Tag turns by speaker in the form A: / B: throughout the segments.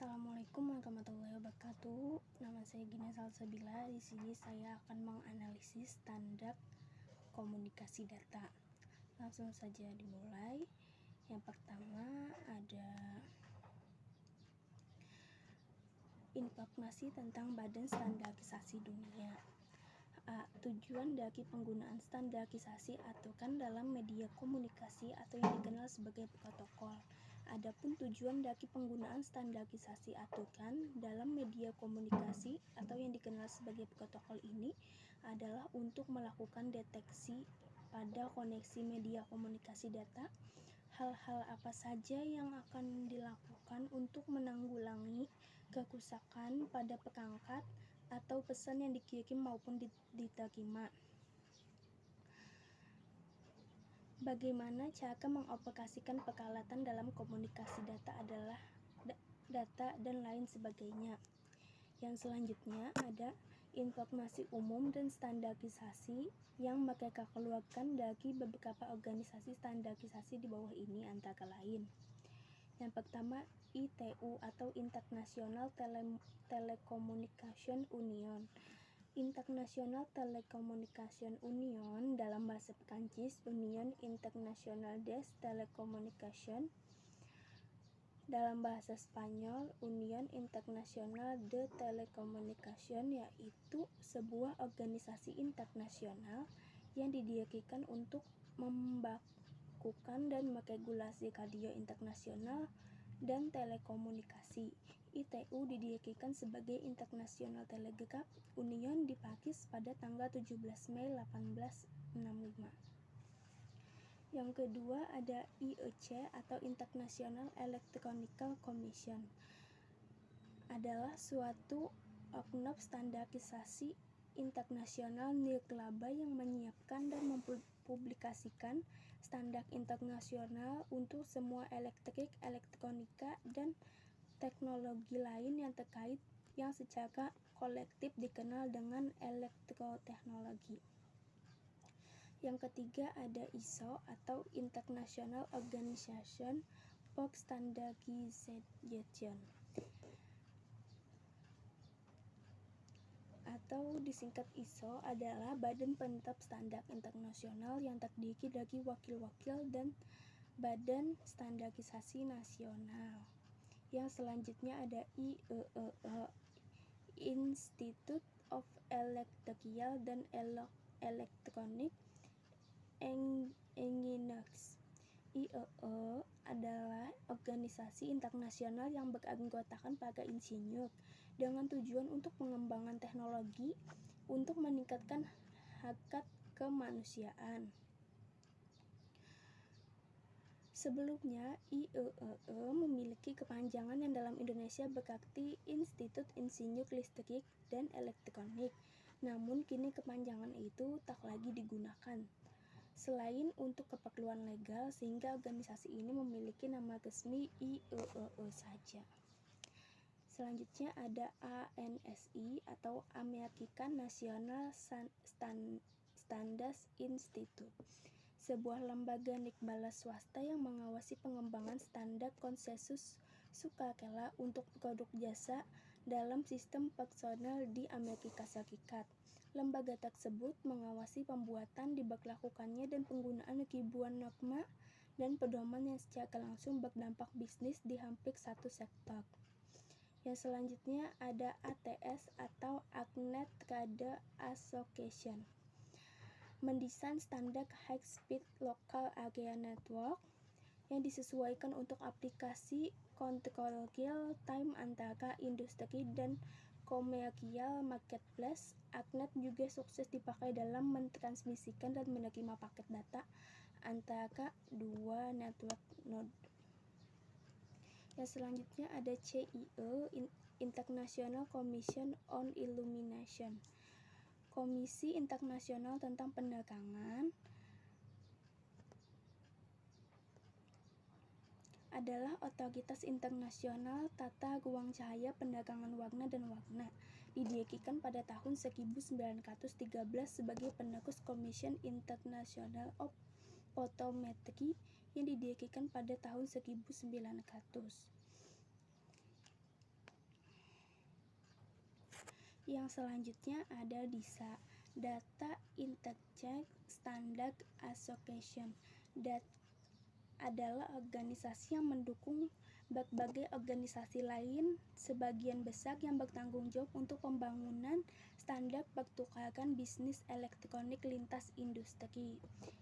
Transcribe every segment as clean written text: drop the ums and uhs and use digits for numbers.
A: Assalamualaikum warahmatullahi wabarakatuh. Nama saya Gina Salsabila. Di sini saya akan menganalisis standar komunikasi data. Langsung saja dimulai. Yang pertama ada informasi tentang Badan Standarisasi Dunia. Tujuan dari penggunaan standarisasi aturan dalam media komunikasi atau yang dikenal sebagai protokol. Adapun tujuan dari penggunaan standarisasi aturan dalam media komunikasi atau yang dikenal sebagai protokol ini adalah untuk melakukan deteksi pada koneksi media komunikasi data. Hal-hal apa saja yang akan dilakukan untuk menanggulangi kerusakan pada perangkat atau pesan yang dikirim maupun diterima. Bagaimana cara mengoperasikan peralatan dalam komunikasi data adalah data dan lain sebagainya. Yang selanjutnya ada informasi umum dan standarisasi yang mereka keluarkan dari beberapa organisasi standarisasi di bawah ini antara lain. Yang pertama ITU atau International Telecommunication Union. International Telecommunication Union dalam bahasa Perancis Union Internationale des Télécommunications, dalam bahasa Spanyol Union Internacional de Telecomunicación, yaitu sebuah organisasi internasional yang didirikan untuk membakukan dan meregulasi radio internasional dan telekomunikasi. ITU didirikan sebagai International Telegraph Union di Paris pada tanggal 17 Mei 1865. Yang kedua ada IEC atau International Electronical Commission. Adalah suatu oknum standarisasi internasional nirlaba yang menyiapkan dan mempublikasikan standar internasional untuk semua elektrik, elektronika, dan teknologi lain yang terkait yang secara kolektif dikenal dengan elektroteknologi. Yang ketiga ada ISO atau International Organization for Standardization atau disingkat ISO adalah badan penetap standar internasional yang terdiri dari wakil-wakil dan badan standarisasi nasional. Yang selanjutnya ada IEEE, Institute of Electrical and Electronic Engineers. IEEE adalah organisasi internasional yang beranggotakan para insinyur dengan tujuan untuk pengembangan teknologi untuk meningkatkan harkat kemanusiaan. Sebelumnya, IEEE memiliki kepanjangan yang dalam Indonesia berarti Institut Insinyur Listrik dan Elektronik. Namun kini kepanjangan itu tak lagi digunakan. Selain untuk keperluan legal, sehingga organisasi ini memiliki nama resmi IEEE saja. Selanjutnya ada ANSI atau American National Standards Institute, sebuah lembaga nikbala swasta yang mengawasi pengembangan standar konsensus sukarela untuk produk jasa dalam sistem personal di Amerika Serikat. Lembaga tersebut mengawasi pembuatan, diberlakukannya, dan penggunaan ribuan norma dan pedoman yang secara langsung berdampak bisnis di hampir satu sektor. Yang selanjutnya ada ATS atau Agnet Trade Association, mendesain standar High Speed Local Area Network yang disesuaikan untuk aplikasi kontrol real time antara industri dan komersial marketplace. Agnet juga sukses dipakai dalam mentransmisikan dan menerima paket data antara dua network node. Yang selanjutnya ada CIE, International Commission on Illumination, Komisi Internasional tentang Penerangan, adalah otoritas internasional tata ruang cahaya, penerangan warna dan warna. Didirikan pada tahun 1913 sebagai penerus Commission International of Photometry yang didirikan pada tahun 1900. Yang selanjutnya ada DISA, Data Interchange Standard Association. Adalah organisasi yang mendukung berbagai organisasi lain sebagian besar yang bertanggung jawab untuk pembangunan standar pertukaran bisnis elektronik lintas industri.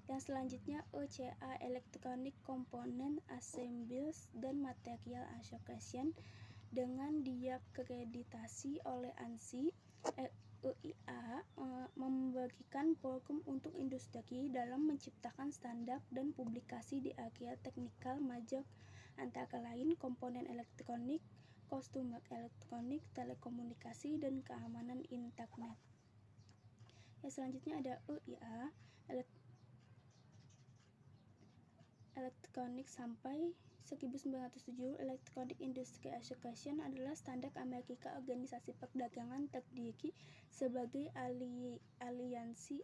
A: Yang selanjutnya ECA, Electronic Component Assemblies dan Material Association, dengan diakreditasi oleh ANSI. EIA memberikan program untuk industri dalam menciptakan standar dan publikasi di area teknikal major antara lain komponen elektronik, konsumer elektronik, telekomunikasi, dan keamanan internet. Yang selanjutnya ada EIA, Electronic. Sampai 1907, Electronic Industry Association adalah standar Amerika organisasi perdagangan terdiri sebagai aliansi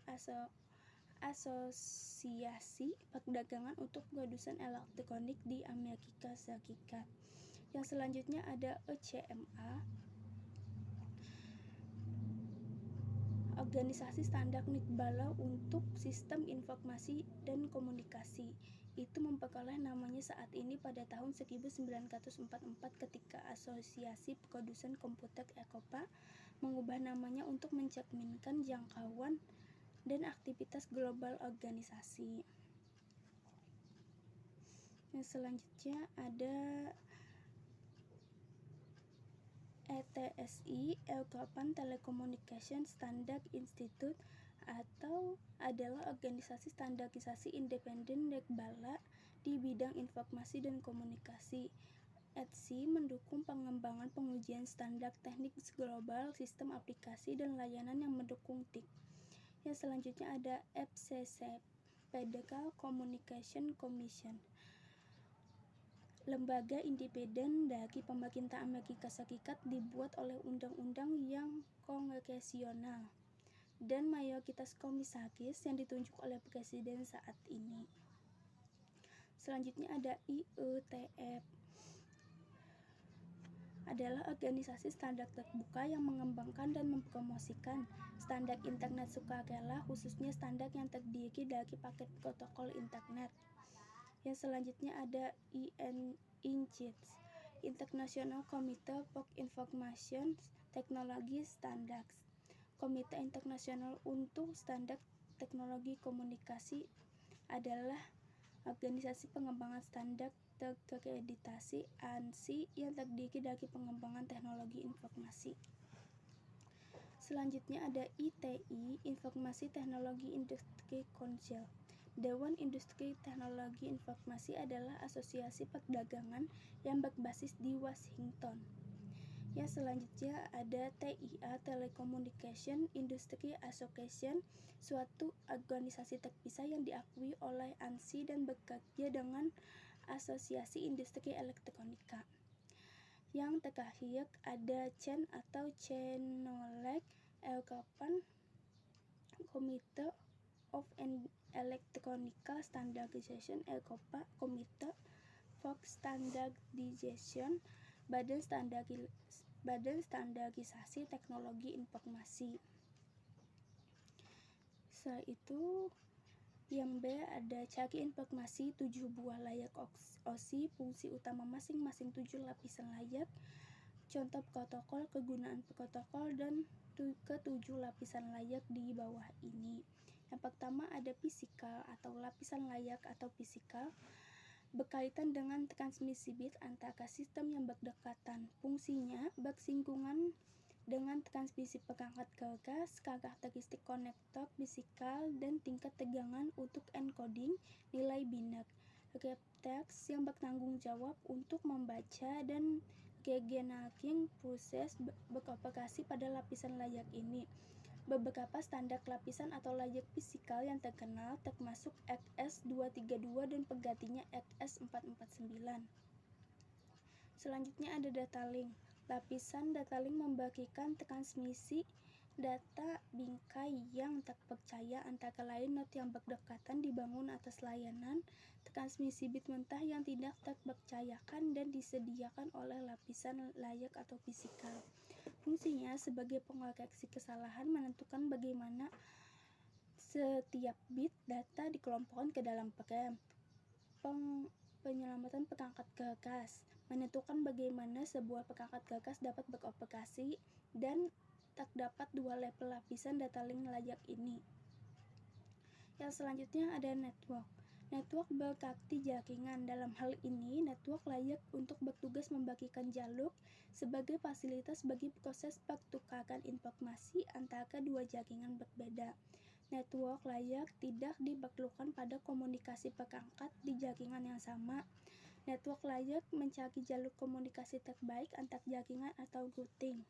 A: asosiasi perdagangan untuk produsen elektronik di Amerika Serikat. Yang selanjutnya ada ECMA, Organisasi Standar Nikbala untuk Sistem Informasi dan Komunikasi. Itu memperoleh namanya saat ini pada tahun 1944 ketika Asosiasi Produsen Komputer Eropa mengubah namanya untuk mencerminkan jangkauan dan aktivitas global organisasi. Yang selanjutnya ada ETSI, European Telecommunication Standard Institute, atau adalah organisasi standarisasi independen Nikbala di bidang informasi dan komunikasi. ETSI mendukung pengembangan pengujian standar teknik global, sistem aplikasi, dan layanan yang mendukung TIC. Yang selanjutnya ada FCC, Federal Communication Commission, lembaga independen dari pemerintah Amerika Serikat, dibuat oleh undang-undang yang kongresional dan mayoritas komisaris yang ditunjuk oleh presiden saat ini. Selanjutnya ada IETF, adalah organisasi standar terbuka yang mengembangkan dan mempromosikan standar internet sukarela, khususnya standar yang terdiri dari paket protokol internet. Yang selanjutnya ada INCITS, International Committee for Information Technology Standards, Komite Internasional untuk Standar Teknologi Komunikasi, adalah organisasi pengembangan standar terakreditasi ANSI yang terdiri dari pengembangan teknologi informasi. Selanjutnya ada ITI, Informasi Teknologi Industri Council. Dewan Industri Teknologi Informasi adalah asosiasi perdagangan yang berbasis di Washington. Yang selanjutnya ada TIA, Telecommunication Industry Association, suatu organisasi terpisah yang diakui oleh ANSI dan bekerja dengan Asosiasi Industri Elektronika. Yang terakhir ada CEN atau CENOLEC, European Committee of Electronical Standardization, Eropa, Komite for Standardization, Badan Standarisasi Teknologi Informasi. Setelah itu yang B ada cari informasi 7 buah layak OSI, fungsi utama masing-masing 7 lapisan layak, contoh protokol, kegunaan protokol, dan ke-7 lapisan layak di bawah ini. Yang pertama ada fisikal atau lapisan layak atau fisikal, berkaitan dengan transmisi bit antara sistem yang berdekatan. Fungsinya bersinggungan dengan transmisi perangkat kertas, karakteristik konektor fisikal, dan tingkat tegangan untuk encoding nilai biner. Receptors yang bertanggung jawab untuk membaca dan regeneration proses beroperasi pada lapisan layak ini. Beberapa standar lapisan atau layak fisikal yang terkenal termasuk XS232 dan penggantinya XS449. Selanjutnya ada data link. Lapisan data link membagikan transmisi Data bingkai yang tak percaya antara lain not yang berdekatan dibangun atas layanan transmisi bit mentah yang tidak terpercayakan dan disediakan oleh lapisan layak atau fisikal. Fungsinya sebagai pengoreksi kesalahan menentukan bagaimana setiap bit data dikelompokkan ke dalam frame. Penyelamatan perangkat kerkas menentukan bagaimana sebuah perangkat kerkas dapat beroperasi dan terdapat dua level lapisan data link layak ini. Yang selanjutnya ada network. Network berarti jaringan. Dalam hal ini, network layak untuk bertugas membagikan jalur sebagai fasilitas bagi proses pertukaran informasi antara dua jaringan berbeda. Network layak tidak diperlukan pada komunikasi perangkat di jaringan yang sama. Network layak mencari jalur komunikasi terbaik antar jaringan atau routing.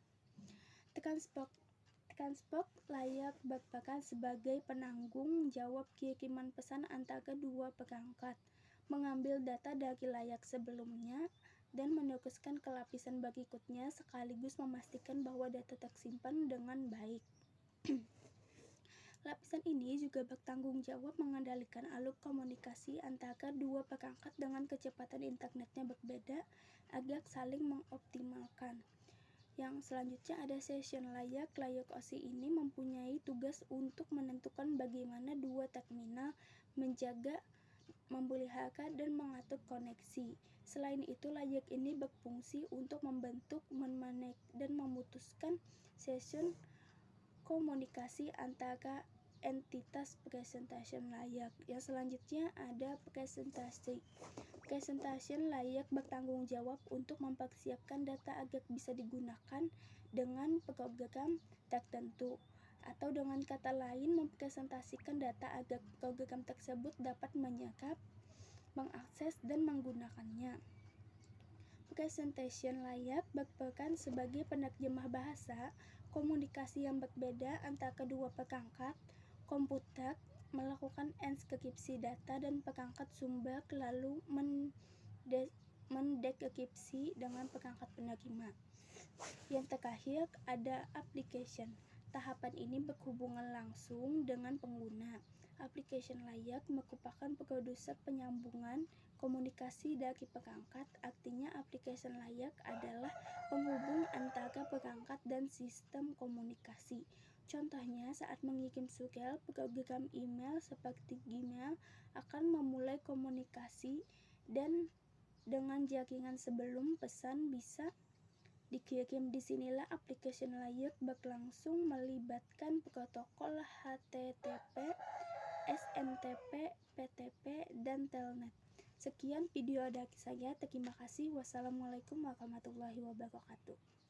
A: Transport layak berperan sebagai penanggung jawab kiriman pesan antara dua perangkat, mengambil data dari layak sebelumnya dan meneruskan ke lapisan berikutnya sekaligus memastikan bahwa data tersimpan dengan baik. Lapisan ini juga bertanggung jawab mengendalikan alur komunikasi antara dua perangkat dengan kecepatan internetnya berbeda agar saling mengoptimalkan. Yang selanjutnya ada session layak. Layak OSI ini mempunyai tugas untuk menentukan bagaimana dua terminal menjaga, memelihara, dan mengatur koneksi. Selain itu, layak ini berfungsi untuk membentuk, dan memutuskan session komunikasi antara entitas presentation layak. Yang selanjutnya ada presentasi. Presentation layak bertanggung jawab untuk mempersiapkan data agar bisa digunakan dengan program tertentu, atau dengan kata lain mempresentasikan data agar program tersebut dapat menyerap, mengakses, dan menggunakannya. Presentation layak berperan sebagai penerjemah bahasa komunikasi yang berbeda antara kedua perangkat komputer, melakukan enskripsi data dan perangkat sumber lalu mendekripsi dengan perangkat penerima. Yang terakhir ada application. Tahapan ini berhubungan langsung dengan pengguna. Application layak merupakan produser penyambungan komunikasi dari perangkat. Artinya application layak adalah penghubung antara perangkat dan sistem komunikasi. Contohnya, saat mengirim surat, program email seperti Gmail akan memulai komunikasi dan dengan jaringan sebelum pesan bisa dikirim. Disinilah application layak berlangsung melibatkan protokol HTTP, SMTP, PTP, dan Telnet. Sekian video dari saya. Terima kasih. Wassalamualaikum warahmatullahi wabarakatuh.